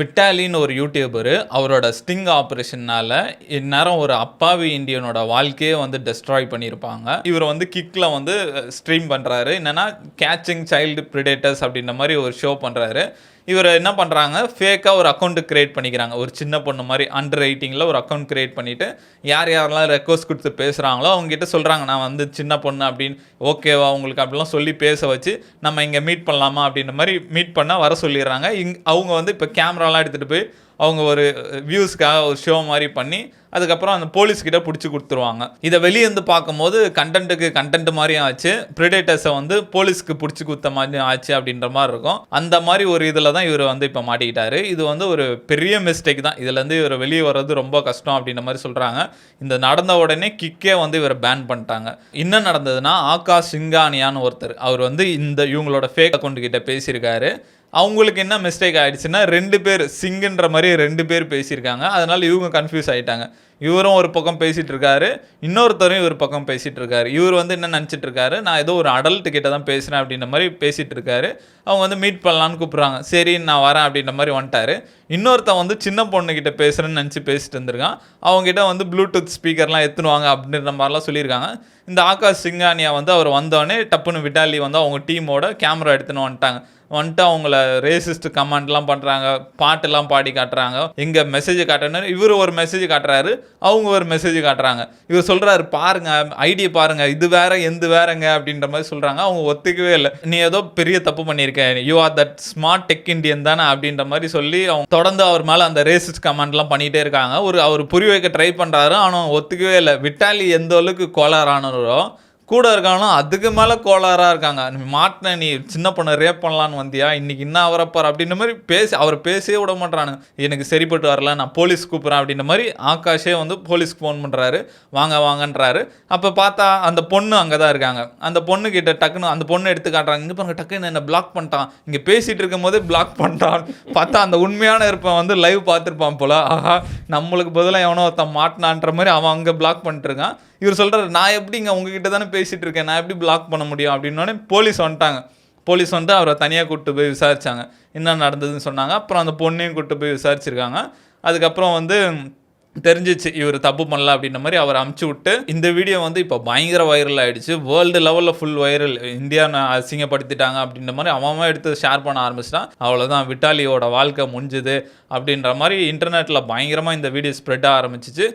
விட்டாலின்னு ஒரு யூடியூபரு அவரோட ஸ்டிங் ஆப்ரேஷன்னால இந்நேரம் ஒரு அப்பாவி இந்தியனோட வாழ்க்கையே வந்து டெஸ்ட்ராய் பண்ணியிருப்பாங்க. இவர் வந்து கிக்ல வந்து ஸ்ட்ரீம் பண்றாரு. என்னன்னா கேச்சிங் சைல்டு பிரிடேட்டர்ஸ் அப்படின்ற மாதிரி ஒரு ஷோ பண்றாரு. இவர் என்ன பண்ணுறாங்க, ஃபேக்காக ஒரு அக்கௌண்ட் கிரியேட் பண்ணிக்கிறாங்க. ஒரு சின்ன பொண்ணு மாதிரி அண்டர் 18 ஒரு அக்கௌண்ட் கிரியேட் பண்ணிவிட்டு யாரெல்லாம் ரெக்வஸ்ட் கொடுத்து பேசுகிறாங்களோ அவங்ககிட்ட சொல்கிறாங்க, நான் வந்து சின்ன பொண்ணு அப்படின்னு, ஓகேவா உங்களுக்கு அப்படிலாம் சொல்லி பேச வச்சு நம்ம இங்கே மீட் பண்ணலாமா அப்படின்ற மாதிரி மீட் பண்ண வர சொல்லிடுறாங்க. அவங்க வந்து இப்போ கேமராலாம் எடுத்துகிட்டு போய் அவங்க ஒரு வியூஸ்க்காக ஒரு ஷோ மாதிரி பண்ணி அதுக்கப்புறம் அந்த போலீஸ்கிட்ட பிடிச்சி கொடுத்துருவாங்க. இதை வெளியே இருந்து பார்க்கும்போது கண்டென்ட் மாதிரியும் ஆச்சு, ப்ரிடேட்டர்ஸை வந்து போலீஸ்க்கு பிடிச்சி கொடுத்த மாதிரியும் ஆச்சு அப்படின்ற மாதிரி இருக்கும். அந்த மாதிரி ஒரு இதில் தான் இவர் வந்து இப்போ மாட்டிக்கிட்டாரு. இது வந்து ஒரு பெரிய மிஸ்டேக் தான். இதுலேருந்து இவர் வெளியே வர்றது ரொம்ப கஷ்டம் அப்படின்ற மாதிரி சொல்கிறாங்க. இந்த நடந்த உடனே கிக்கே வந்து இவரை பேன் பண்ணிட்டாங்க. என்ன நடந்ததுன்னா, ஆகாஷ் சிங்கானியான்னு ஒருத்தர், அவர் வந்து இவங்களோட ஃபேக் அக்கௌண்ட் கிட்ட பேசியிருக்காரு. அவங்களுக்கு என்ன மிஸ்டேக் ஆகிடுச்சுன்னா, 2 பேர் சிங்குன்ற மாதிரி 2 பேர் பேசியிருக்காங்க. அதனால் இவங்க கன்ஃபியூஸ் ஆகிட்டாங்க. இவரும் ஒரு பக்கம் பேசிகிட்டு இருக்காரு, இன்னொருத்தரும் இவர் பக்கம் பேசிகிட்டு இருக்காரு. இவர் வந்து என்ன நினச்சிட்டு இருக்காரு, நான் ஏதோ ஒரு அடல்ட் கிட்ட தான் பேசுகிறேன் அப்படின்ற மாதிரி பேசிகிட்டு இருக்காரு. அவங்க வந்து மீட் பண்ணலான்னு கூப்பிட்றாங்க. சரி நான் வரேன் அப்படின்ற மாதிரி வந்துட்டார். இன்னொருத்தன் வந்து சின்ன பொண்ணுக்கிட்ட பேசுகிறேன்னு நினச்சி பேசிட்டு இருந்திருக்கான். அவங்ககிட்ட வந்து ப்ளூடூத் ஸ்பீக்கர்லாம் எடுத்துனுவாங்க அப்படின்ற மாதிரிலாம் சொல்லியிருக்காங்க. இந்த ஆகாஷ் சிங்கானியா வந்து அவர் வந்தோடனே டப்புன்னு விட்டாலி வந்து அவங்க டீமோட கேமரா எடுத்துன்னு வந்துட்டு அவங்கள ரேசிஸ்ட் கமெண்ட்லாம் பண்ணுறாங்க, பாட்டெல்லாம் பாடி காட்டுறாங்க. எங்கள் மெசேஜ் காட்டணும், இவர் ஒரு மெசேஜ் காட்டுறாரு, அவங்க ஒரு மெசேஜ் காட்டுறாங்க. இவர் சொல்கிறாரு, பாருங்க ஐடியா பாருங்க, இது வேற எந்த வேறங்க அப்படின்ற மாதிரி சொல்கிறாங்க. அவங்க ஒத்துக்கவே இல்லை. நீ ஏதோ பெரிய தப்பு பண்ணியிருக்க, you are that smart tech Indian தானே அப்படின்ற மாதிரி சொல்லி அவங்க தொடர்ந்து அவர் மேலே அந்த ரேசிஸ்ட் கமெண்ட்லாம் பண்ணிகிட்டே இருக்காங்க. அவர் புரிய வைக்க ட்ரை பண்ணுறாரு, ஆனால் ஒத்துக்கவே இல்லை. விட்டாலி எந்த அளவுக்கு கோளாறானவரோ கூட இருக்கானும் அதுக்கு மேலே கோளாறாக இருக்காங்க. மாட்டின நீ சின்ன பொண்ணை ரேப் பண்ணலான்னு வந்தியா, இன்றைக்கி என்ன அவரப்பார் அப்படின்ற மாதிரி அவர் பேசவே விட மாட்டானு. எனக்கு சரிப்பட்டு வரல, நான் போலீஸ் கூப்பிட்றேன் அப்படின்ற மாதிரி ஆகாஷே வந்து போலீஸ்க்கு ஃபோன் பண்ணுறாரு, வாங்கன்றாரு. அப்போ பார்த்தா அந்த பொண்ணு அங்கே தான் இருக்காங்க. அந்த பொண்ணுக்கிட்ட டக்குன்னு அந்த பொண்ணு எடுத்து காட்டுறாங்க. இங்கே பாருங்க, டக்குன்னு என்ன பிளாக் பண்ணிட்டான், இங்கே பேசிகிட்டு இருக்கும் போதே பிளாக் பண்ணிட்டான். பார்த்தா அந்த உண்மையான இருப்பேன் வந்து லைவ் பார்த்துருப்பான் போல். ஆஹா, நம்மளுக்கு பதிலாக எவனோ ஒருத்தன் மாட்டினான்ற மாதிரி அவன் அங்கே பிளாக் பண்ணிட்டு இருக்கான். இவர் சொல்கிறார், நான் எப்படிங்க உங்ககிட்ட தானே பேசிகிட்டு இருக்கேன், நான் எப்படி பிளாக் பண்ண முடியும் அப்படின்னோடனே போலீஸ் வந்துட்டாங்க. போலீஸ் வந்து அவரை தனியாக கூப்பிட்டு போய் விசாரித்தாங்க, என்ன நடந்ததுன்னு சொன்னாங்க. அப்புறம் அந்த பொண்ணையும் கூப்பிட்டு போய் விசாரிச்சிருக்காங்க. அதுக்கப்புறம் வந்து தெரிஞ்சிச்சு இவர் தப்பு பண்ணல அப்படின்ற மாதிரி அவர் அமுச்சு விட்டு, இந்த வீடியோ வந்து இப்போ பயங்கர வைரல் ஆகிடுச்சு. வேர்ல்டு லெவலில் ஃபுல் வைரல். இந்தியா அசிங்கப்படுத்திட்டாங்க அப்படின்ற மாதிரி அவன் எடுத்து ஷேர் பண்ண ஆரம்பிச்சிட்டான். அவ்வளோதான், விட்டாலியோட வாழ்க்கை முடிஞ்சுது அப்படின்ற மாதிரி இன்டர்நெட்டில் பயங்கரமாக இந்த வீடியோ ஸ்ப்ரெட் ஆரம்பிச்சிச்சு.